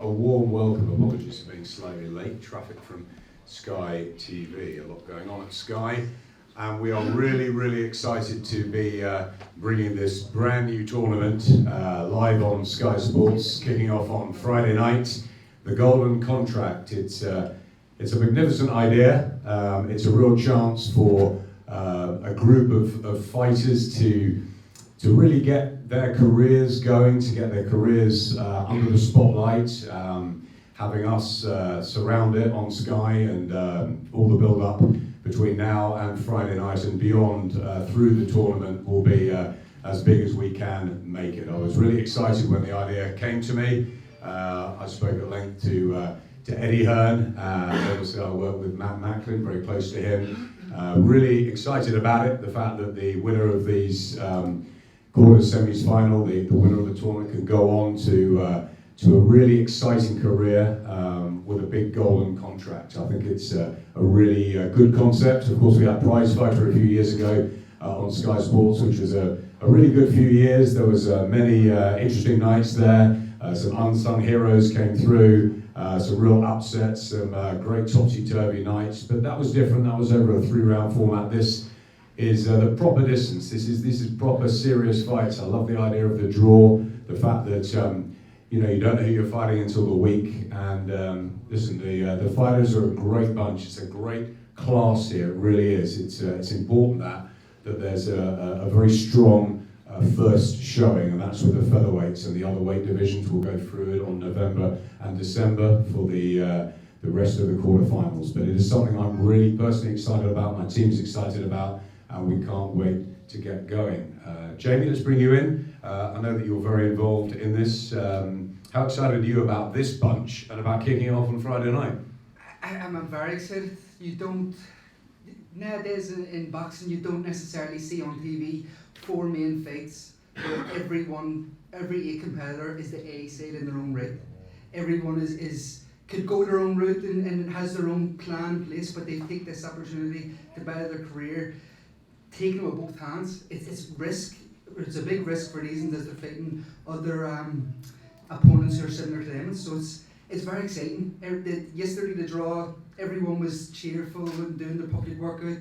A warm welcome. Apologies for being slightly late. Traffic from Sky TV. A lot going on at Sky. And we are really excited to be bringing this brand new tournament live on Sky Sports, kicking off on Friday night. The Golden Contract. It's a magnificent idea. It's a real chance for a group of fighters to really get their careers going, to get their careers under the spotlight, having us surround it on Sky, and all the build-up between now and Friday night and beyond through the tournament will be as big as we can make it. I was really excited when the idea came to me. I spoke at length to Eddie Hearn, obviously I work with Matt Macklin, very close to him. Really excited about it, the fact that the winner of these quarter semis final, the winner of the tournament, can go on to a really exciting career with a big golden contract. I think it's a really good concept. Of course, we had Prize Fighter a few years ago on Sky Sports, which was a really good few years. There was many interesting nights there. Some unsung heroes came through, some real upsets, some great topsy-turvy nights. But that was different. That was over a 3-round format. This is the proper distance. This is proper serious fights. I love the idea of the draw, the fact that you don't know who you're fighting until the week. And listen, the fighters are a great bunch. It's a great class here. It really is. It's important that there's a very strong first showing, and that's with the featherweights, and the other weight divisions will go through it on November and December for the rest of the quarterfinals. But it is something I'm really personally excited about. My team's excited about. And we can't wait to get going. Jamie, let's bring you in. I know that you're very involved in this. How excited are you about this bunch and about kicking off on Friday night? I'm very excited. Nowadays in boxing, you don't necessarily see on TV 4 main fights where every 8 competitor is the A side in their own right. Everyone could go their own route and has their own plan in place, but they take this opportunity to better their career, taking it with both hands. It's risk. It's a big risk for reasons as they're fighting other opponents who are similar to them. So it's very exciting. Yesterday the draw, everyone was cheerful and doing the public workout,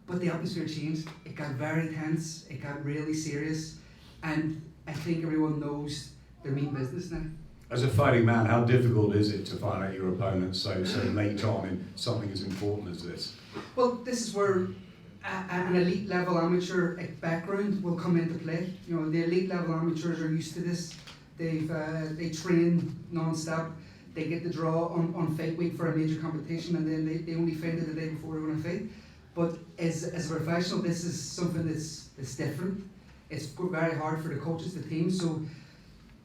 but the atmosphere changed. It got very tense. It got really serious, and I think everyone knows their mean business now. As a fighting man, how difficult is it to find out your opponent so late on in something as important as this? Well, this is where an elite level amateur background will come into play. The elite level amateurs are used to this. They train non-stop. They get the draw on fight week for a major competition, and then they only find it the day before they want to fight. But as a professional, this is something that's different. It's very hard for the coaches, the team. So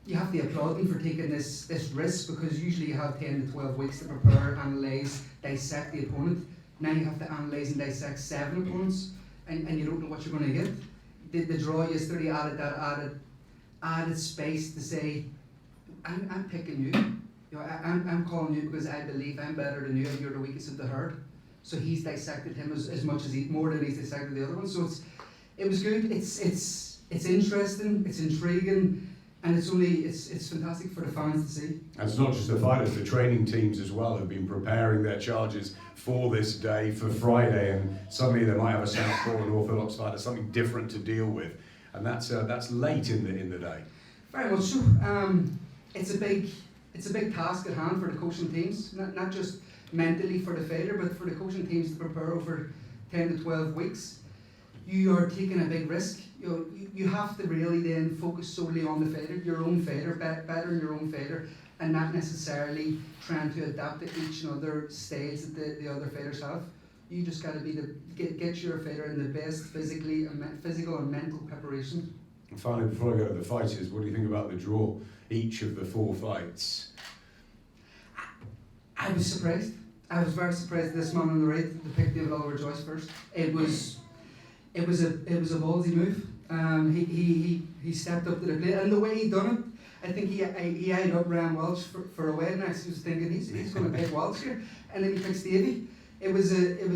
you have to applaud them for taking this risk, because usually you have 10 to 12 weeks to prepare, analyse, dissect the opponent. Now you have to analyse and dissect 7 opponents, and you don't know what you're going to get. The draw yesterday added that added space to say, I'm picking you. I'm calling you because I believe I'm better than you, and you're the weakest of the herd. So he's dissected him as much as more than he's dissected the other one. So it was good. It's interesting. It's intriguing. And it's fantastic for the fans to see. And it's not just the fighters, the training teams as well have been preparing their charges for this day, for Friday, and suddenly they might have a southpaw and orthodox fighter, something different to deal with, and that's late in the day. Very much so. It's a big task at hand for the coaching teams, not just mentally for the fighter, but for the coaching teams to prepare over 10 to 12 weeks. You are taking a big risk. You have to really then focus solely on the fighter, your own fighter, better than your own fighter, and not necessarily trying to adapt to each and other styles that the other fighters have. You just got to get your fighter in the best physical and mental preparation. And finally, before I go to the fighters, what do you think about the draw? Each of the 4 fights. I was surprised. I was very surprised this man on the right to pick David Oliver Joyce first. It was a ballsy move. He stepped up to the plate, and the way he done it, I think he eyed up Ryan Welch for a while. And I was thinking he's going to pick Welch here, and then he picks Davey. It was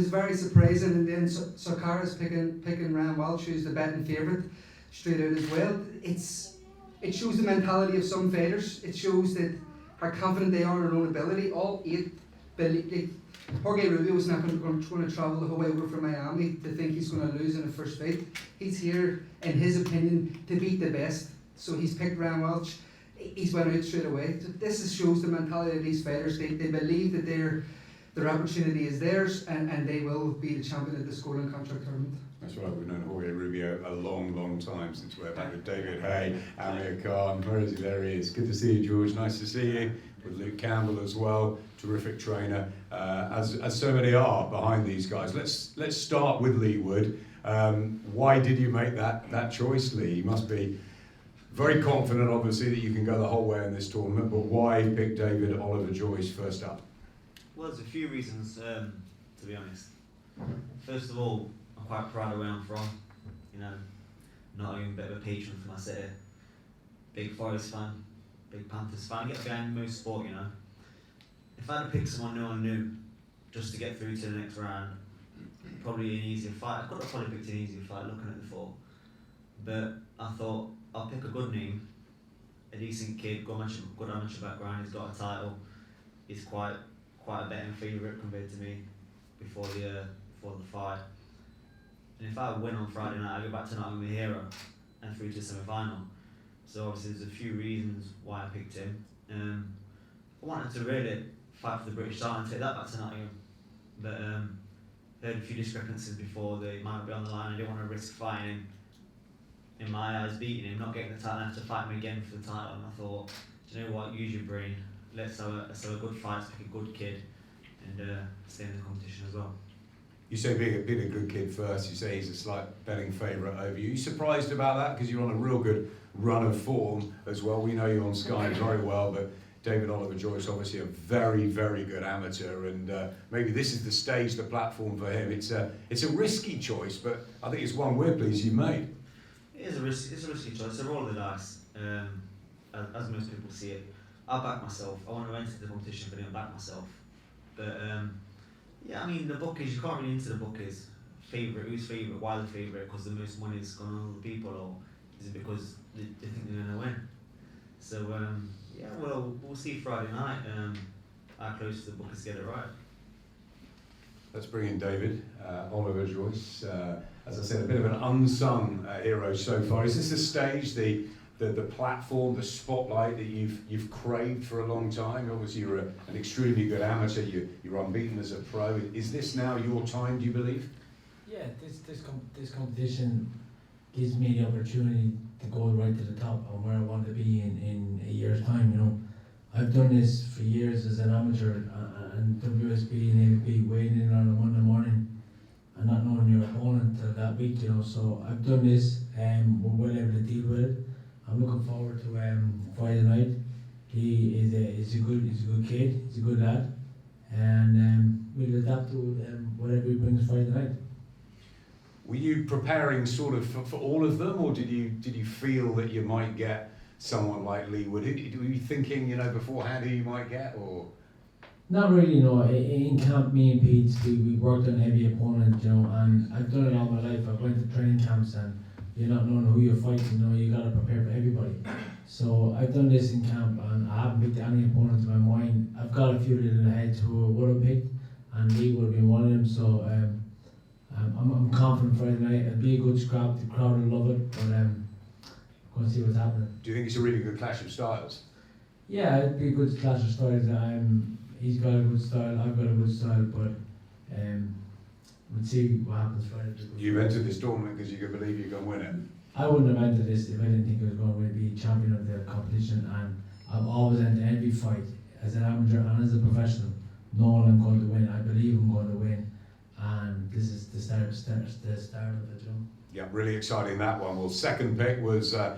very surprising, and then Sakara's picking Ryan Welch, who's the betting favourite, straight out as well. It shows the mentality of some fighters. It shows that how confident they are in their own ability. All 8 believe. Jorge Rubio's not going to travel the whole way over from Miami to think he's going to lose in the first fight. He's here, in his opinion, to beat the best. So he's picked Ryan Welch. He's went out straight away. So this shows the mentality of these fighters. They believe that their opportunity is theirs, and they will be the champion at this Golden Contract Tournament. That's right, we've known Jorge Rubio a long, long time, since we're back with David Hay, Amir Khan. Where is he? There he is. Good to see you, George. Nice to see you. With Luke Campbell as well, terrific trainer, as so many are behind these guys. Let's start with Lee Wood. Why did you make that choice, Lee? You must be very confident, obviously, that you can go the whole way in this tournament, but why pick David Oliver Joyce first up? Well, there's a few reasons, to be honest. First of all, I'm quite proud of where I'm from. You know, not only a bit of a patron for my city, big Forest fan, big Panthers fan. I get behind most sport, you know. If I had to pick someone no one knew, just to get through to the next round, probably an easier fight. I could have probably picked an easier fight looking at the 4. But I thought, I'll pick a good name, a decent kid, good amateur background, he's got a title, he's quite a betting favourite compared to me before the fight. And if I win on Friday night, I go back to Nottingham with a hero and through to the semi-final. So obviously there's a few reasons why I picked him. I wanted to really fight for the British title and take that back to Nottingham. But heard a few discrepancies before, they might be on the line. I didn't want to risk fighting him, in my eyes, beating him, not getting the title, and have to fight him again for the title. And I thought, do you know what, use your brain. Let's have a good fight, pick a good kid, and stay in the competition as well. You say being a good kid first, you say he's a slight betting favourite over you. Are you surprised about that? Because you're on a real good run of form as well. We know you on Sky very well, but David Oliver Joyce, obviously a very, very good amateur, and maybe this is the stage, the platform for him. It's a risky choice, but I think it's one we're pleased you made. It's a risky choice. It's a roll of the dice, as most people see it. I back myself. I want to enter the competition, but I didn't back myself. But yeah, I mean, the bookies, you can't really into the bookies. Favourite, who's favourite, why the favourite, because the most money's gone on other people, or is it because they think they're going to win? So yeah, well, we'll see Friday night how close the bookies get it right. Let's bring in David Oliver Joyce. As I said, a bit of an unsung hero so far. Is this the stage, the platform, the spotlight that you've craved for a long time? Obviously, you're an extremely good amateur. You're unbeaten as a pro. Is this now your time? Do you believe? Yeah, this competition gives me the opportunity to go right to the top and where I want to be in a year's time. You know, I've done this for years as an amateur, and WSB and AVP waiting in on a Monday morning and not knowing your opponent till that week. You know, so I've done this and we're well able to deal with it. I'm looking forward to Friday night. He is a good kid. He's a good lad, and we'll adapt to whatever he brings Friday night. Were you preparing sort of for all of them, or did you feel that you might get someone like Lee Wood? Were you thinking, you know, beforehand who you might get, or? Not really, no. In camp, me and Pete, we worked on heavy opponent, you know, and I've done it all my life. I went to training camps, and you're not knowing who you're fighting, you know, you gotta prepare for everybody. So I've done this in camp, and I haven't picked any opponents in my mind. I've got a few little heads who I would have picked, and Lee would have been one of them. So I'm confident Friday night. It'll be a good scrap. The crowd will love it, but going to see what's happening. Do you think it's a really good clash of styles? Yeah, it'll be a good clash of styles. He's got a good style, I've got a good style, but we'll see what happens Friday. You've entered this tournament because you can believe you're going to win it. I wouldn't have entered this if I didn't think I was going to be champion of the competition, and I've always entered every fight as an amateur and as a professional, knowing I'm going to win. I believe I'm going to win, and this is the start of it, you know. Yeah, really exciting, that one. Well, second pick was a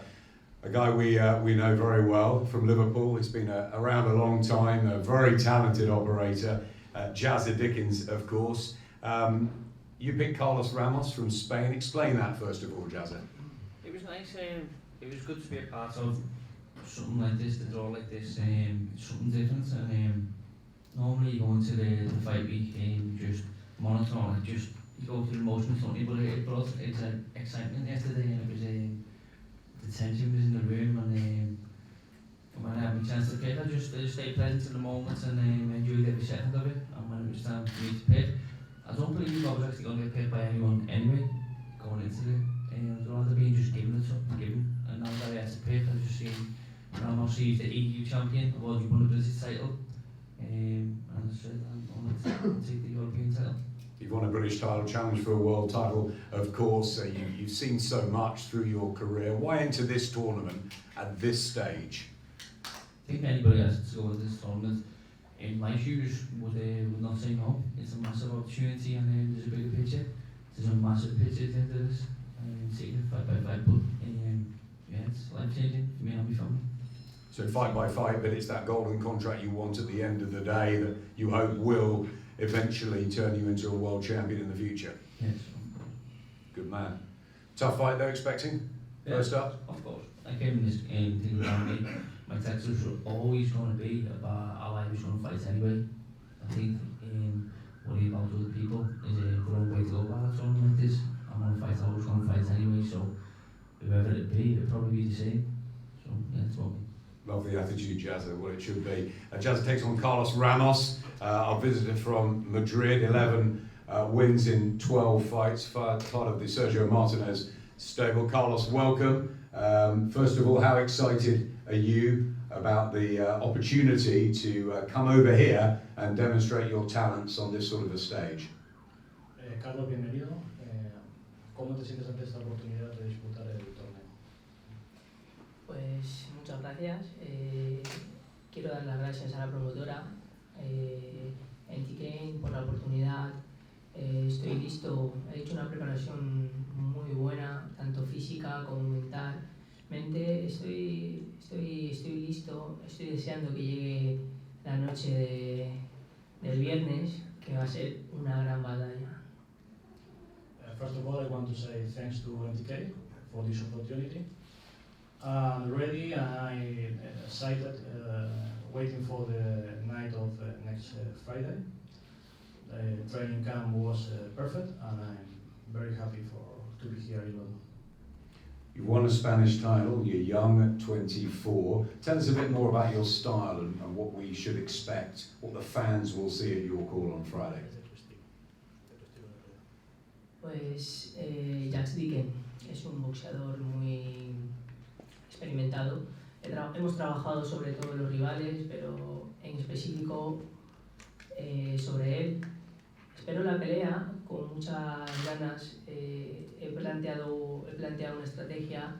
guy we know very well from Liverpool. He's been around a long time, a very talented operator, Jazza Dickens, of course. You picked Carlos Ramos from Spain. Explain that first of all, Jazza. It was nice. It was good to be a part of something like this, the draw like this. Something different. And normally you go into the fight week and just monitor and just you go through the motions, don't you? But it brought excitement yesterday, and it was the tension was in the room, and when I have a chance to pick, I just stay present in the moment and enjoy every second of it. And when it was time for me to pick, I don't believe I was actually going to get picked by anyone anyway, going into it. I'd rather be just given it something given. And now that I had to pick, I just seen Ramos, he's the EU champion, well, he won the British title. And I said, I'm going to take the European title. You've won a British title, challenge for a world title, of course. You've seen so much through your career. Why enter this tournament at this stage? I think anybody has to go to this tournament in my shoes would not say no. It's a massive opportunity and there's a bigger picture. There's a massive picture at the end of this. Taking it fight by fight, but yeah, it's life changing for me and my family. So fight by fight, but it's that golden contract you want at the end of the day that you hope will eventually turn you into a world champion in the future. Yes. Good man. Tough fight though, expecting? Yeah, First up? Of course. I came in this thing around me. My Texas was always going to be about how I was going to fight anyway. I think worrying about other people is a wrong way to go about something like this. I'm going to fight, I was going to fight anyway, so whoever it be, it'll probably be the same. So yeah, that's what we. Love the attitude, Jazza, what it should be. Jazza takes on Carlos Ramos, our visitor from Madrid, 11 wins in 12 fights, part of the Sergio Martinez stable. Carlos, welcome. First of all, how excited are you about the opportunity to come over here and demonstrate your talents on this sort of a stage? Carlos, bienvenido. ¿Cómo te sientes ante esta oportunidad de disputar el torneo? Pues muchas gracias. Quiero dar las gracias a la promotora, NTK, por la oportunidad. Estoy listo, he hecho una preparación muy buena, tanto física como mentalmente. Estoy listo, estoy deseando que llegue la noche del viernes, que va a ser una gran batalla. First of all, I want to say thanks to NTK for this opportunity. I'm ready and I'm excited, waiting for the night of next Friday. The training camp was perfect and I'm very happy to be here in London. You've won a Spanish title, you're young at 24. Tell us a bit more about your style and what we should expect, what the fans will see at your call on Friday. Pues Jax Dicken es un boxeador muy experimentado. Hemos trabajado sobre todos los rivales, pero en específico sobre él. Espero la pelea con muchas ganas. He planteado una estrategia.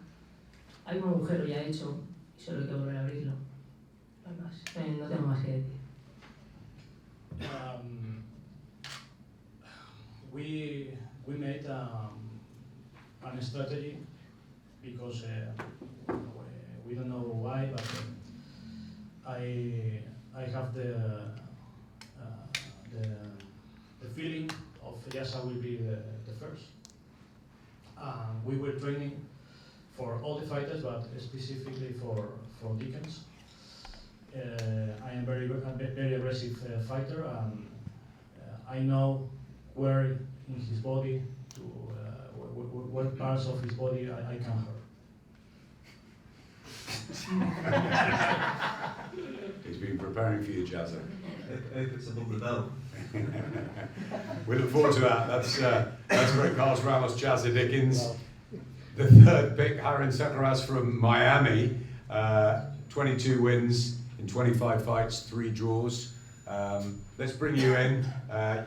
Hay un agujero ya hecho y solo hay que volver a abrirlo. No hay más. No tengo más que decir. We made an strategy because we don't know why, but I have the feeling of Yasa will be the first. We were training for all the fighters, but specifically for Dickens. I am very aggressive fighter, and I know where in his body, what parts of his body I can hurt. He's been preparing for you, Jazza. If it's above the belt. We look forward to that. That's great. Carlos Ramos, Jazza Dickens. The third pick, Harin Sakaras from Miami. 22 wins in 25 fights, 3 draws. Let's bring you in.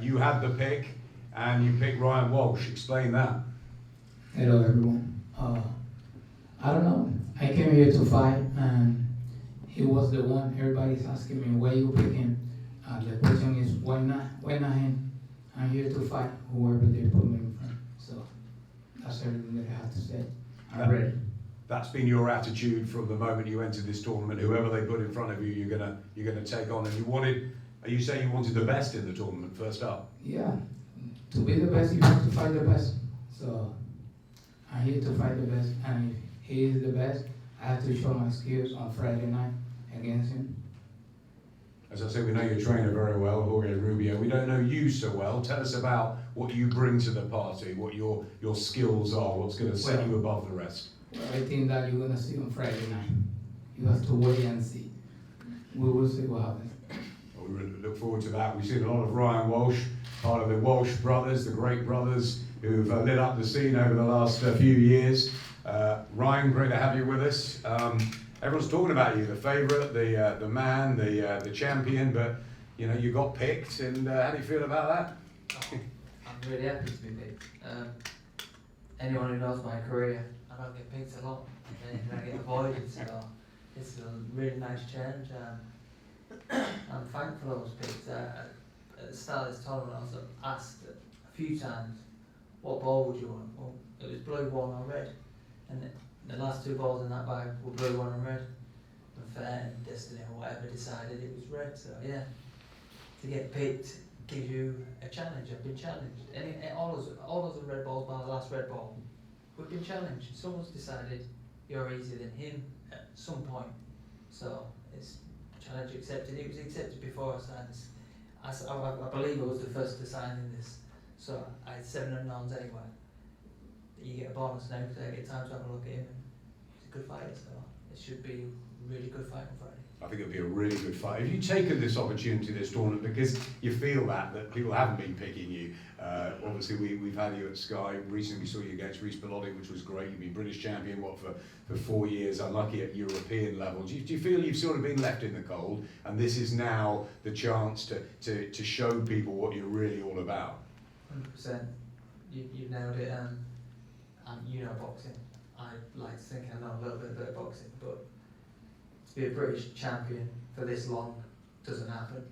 You had the pick, and you picked Ryan Walsh. Explain that. Hello everyone. I don't know. I came here to fight, and he was the one. Everybody's asking me why you pick him. The question is why not him? I'm here to fight whoever they put me in front. So that's everything that I have to say. I'm ready. That's been your attitude from the moment you entered this tournament. Whoever they put in front of you, you're gonna take on. And you wanted. Are you saying you wanted the best in the tournament first up? Yeah. To be the best, you have to fight the best. So I'm here to fight the best, and if he is the best, I have to show my skills on Friday night against him. As I say, we know your trainer very well, Jorge Rubio. We don't know you so well. Tell us about what you bring to the party, what your skills are, what's going to set you above the rest. Well, I think that you're going to see on Friday night. you have to wait and see. We will see what happens. Well, we really look forward to that. We've seen a lot of Ryan Walsh, part of the Walsh brothers, the great brothers who've lit up the scene over the last few years. Ryan, great to have you with us. Everyone's talking about you, the favourite, the man, the champion, but you know you got picked, and how do you feel about that? I'm really happy to be picked. Anyone who knows my career, I don't get picked a lot, and I get avoided, so it's a really nice challenge. I'm thankful I was picked. At the start of this tournament, I was asked a few times, what ball would you want? Well, it was blue, one or red, and the last two balls in that bag were blue, one and red. And fair and destiny or whatever decided it was red, so yeah. To get picked gives you a challenge. I've been challenged. All those red balls by the last red ball, we've been challenged. Someone's decided you're easier than him at some point. So it's challenge accepted. It was accepted before I signed this. I believe I was the first to sign in this. So I had 7 unknowns anyway. You get a bonus now because I get time to have a look at him. And he's a good fighter, so it should be a really good fight on Friday. I think it'll be a really good fight. Have you taken this opportunity, this tournament, because you feel that people haven't been picking you? Obviously, we've had you at Sky. Recently, we saw you against Reece Bellotti, which was great. You've been British champion, for 4 years, unlucky at European level. Do you feel you've sort of been left in the cold, and this is now the chance to show people what you're really all about? 100%. You nailed it. You know boxing. I like to think I know a little bit about boxing, but to be a British champion for this long doesn't happen.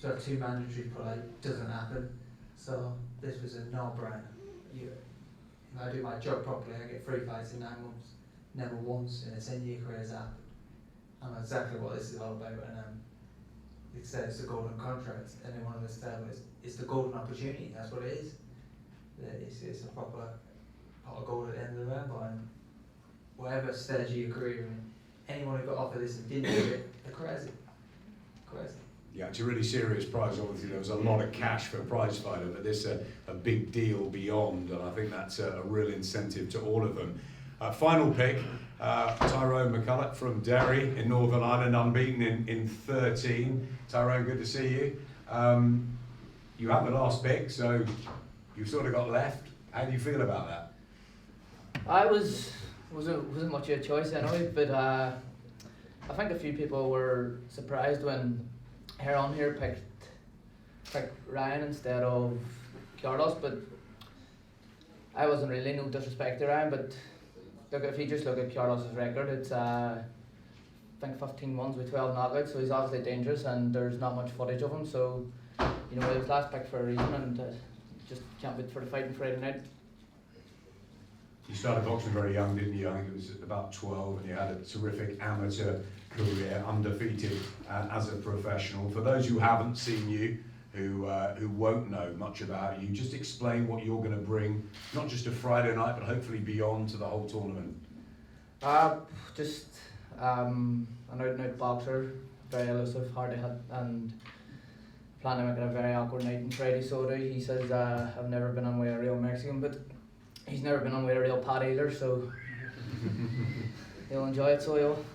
To have 2 mandatory play doesn't happen. So this was a no-brainer. If I do my job properly, I get 3 fights in 9 months. Never once in a 10-year career has happened. I know exactly what this is all about, and it says it's the golden contract. Anyone on this table, it's the golden opportunity. That's what it is. It's a proper pot of gold at the end of the rainbow, and whatever stage of your career, anyone who got offered this and didn't do it, they're crazy. Crazy. Yeah, it's a really serious prize. Obviously, there was a lot of cash for a prize fighter, but this is a big deal beyond, and I think that's a real incentive to all of them. Final pick, Tyrone Mcculloch from Derry in Northern Ireland, unbeaten in 13. Tyrone, good to see you. You have the last pick, so you've sort of got left. How do you feel about that? I wasn't much of a choice anyway, but I think a few people were surprised when Heron here picked Ryan instead of Carlos, but I wasn't really, no disrespect to Ryan, but look, if you just look at Carlos's record, it's I think 15 wins with 12 knockouts, so he's obviously dangerous, and there's not much footage of him, so you know, he was last picked for a reason, and just can't wait for the fight on Friday night. You started boxing very young, didn't you? I think it was about 12, and you had a terrific amateur career, undefeated as a professional. For those who haven't seen you, who won't know much about you, just explain what you're going to bring, not just to Friday night, but hopefully beyond to the whole tournament. Just an out-and-out boxer, very elusive, hard to hit, and planning to make it a very awkward night on Friday, so do. He says I've never been on with a real Mexican, but he's never been on with a real Pat either, so he'll enjoy it, so he'll.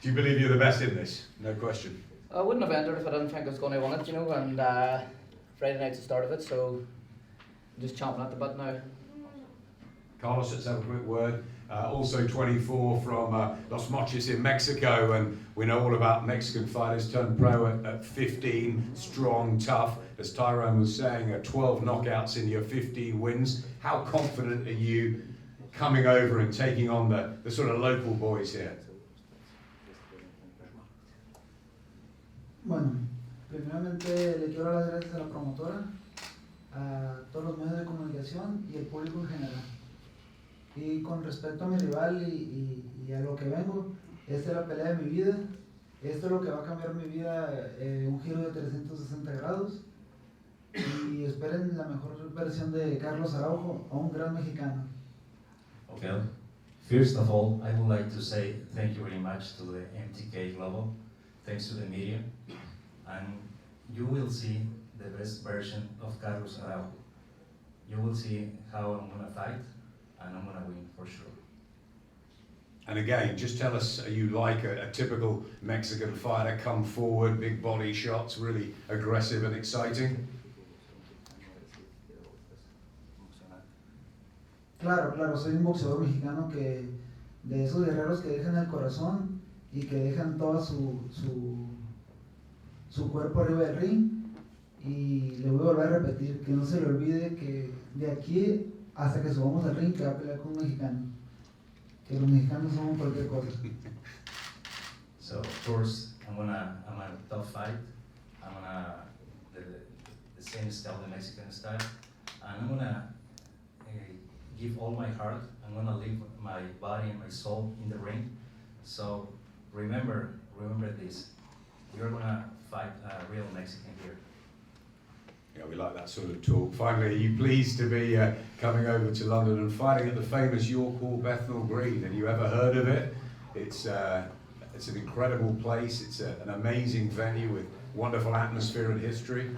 Do you believe you're the best in this? No question. I wouldn't have entered if I didn't think I was going to win it, you know, and Friday night's the start of it, so I'm just chomping at the bit now. Carlos, let's have a quick word. Also 24 from Los Mochis in Mexico, and we know all about Mexican fighters turned pro at 15, strong, tough. As Tyrone was saying, 12 knockouts in your 15 wins. How confident are you coming over and taking on the sort of local boys here? Bueno, primeramente le quiero dar las gracias a la promotora, a todos los medios de comunicación y el público en general. Y con respecto a mi rival y a lo que vengo, esta es la pelea de mi vida. Esto es lo que va a cambiar mi vida, un giro de 360 grados. Y esperen la mejor versión de Carlos Araujo, a un gran mexicano. Okay. First of all, I would like to say thank you very much to the MTK Global. Thanks to the media. And you will see the best version of Carlos Araujo. You will see how I'm going to fight, and I'm going to win for sure. And again, just tell us, are you like a typical Mexican fighter, come forward, big body shots, really aggressive and exciting? Claro, claro, soy un boxeador mexicano que de esos guerreros que dejan el corazón y que dejan toda su cuerpo arriba del ring. Y le voy a volver a repetir, que no se le olvide que de aquí hasta que subamos al ring que va a pelear con un mexicano. Que los mexicanos somos cualquier cosa. So of course, I'm a tough fight. I'm gonna the same style, the Mexican style, and I'm gonna give all my heart. I'm gonna leave my body and my soul in the ring. So remember this. You're gonna fight a real Mexican here. Yeah, we like that sort of talk. Finally, are you pleased to be coming over to London and fighting at the famous York Hall, Bethnal Green? Have you ever heard of it? It's an incredible place. It's an amazing venue with wonderful atmosphere and history.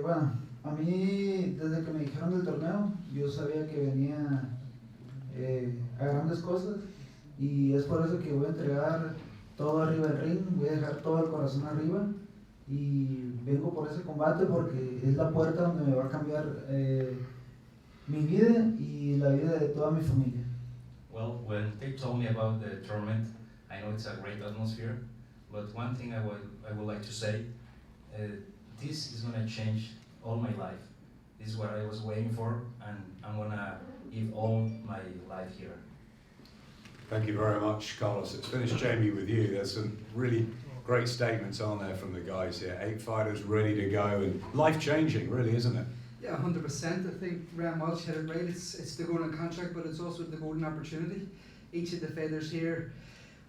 Bueno, a mí desde que me dijeron del torneo, yo sabía que venía a grandes cosas y es por eso que voy a entregar todo arriba del ring, voy a dejar todo el corazón arriba y vengo por ese combate porque es la puerta donde me va a cambiar mi vida y la vida de toda mi familia. Well, when they told me about the tournament, I know it's a great atmosphere, but one thing I would like to say, this is going to change all my life. This is what I was waiting for, and I'm going to give all my life here. Thank you very much, Carlos. Let's finish, Jamie, with you. There's some really great statements on there from the guys here. 8 fighters ready to go and life-changing, really, isn't it? Yeah, 100%. I think Ramos hit it right. It's the golden contract, but it's also the golden opportunity. Each of the fighters here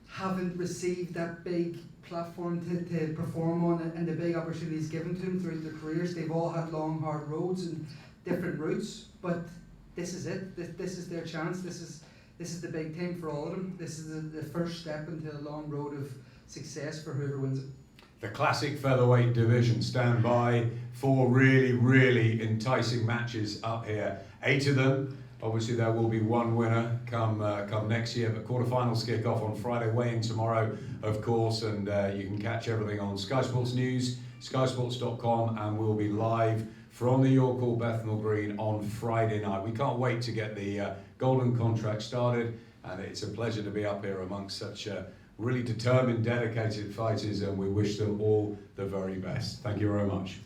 haven't received that big platform to perform on and the big opportunities given to them throughout their careers. They've all had long, hard roads and different routes, but this is it. This is their chance. This is the big thing for all of them. This is the first step into a long road of success for whoever wins it. The classic featherweight division. Stand by for really, really enticing matches up here. 8 of them. Obviously, there will be one winner come next year, but quarterfinals kick off on Friday, weighing tomorrow, of course, and you can catch everything on Sky Sports News, skysports.com, and we'll be live from the York Hall, Bethnal Green on Friday night. We can't wait to get the golden contract started, and it's a pleasure to be up here amongst such really determined, dedicated fighters, and we wish them all the very best. Thank you very much.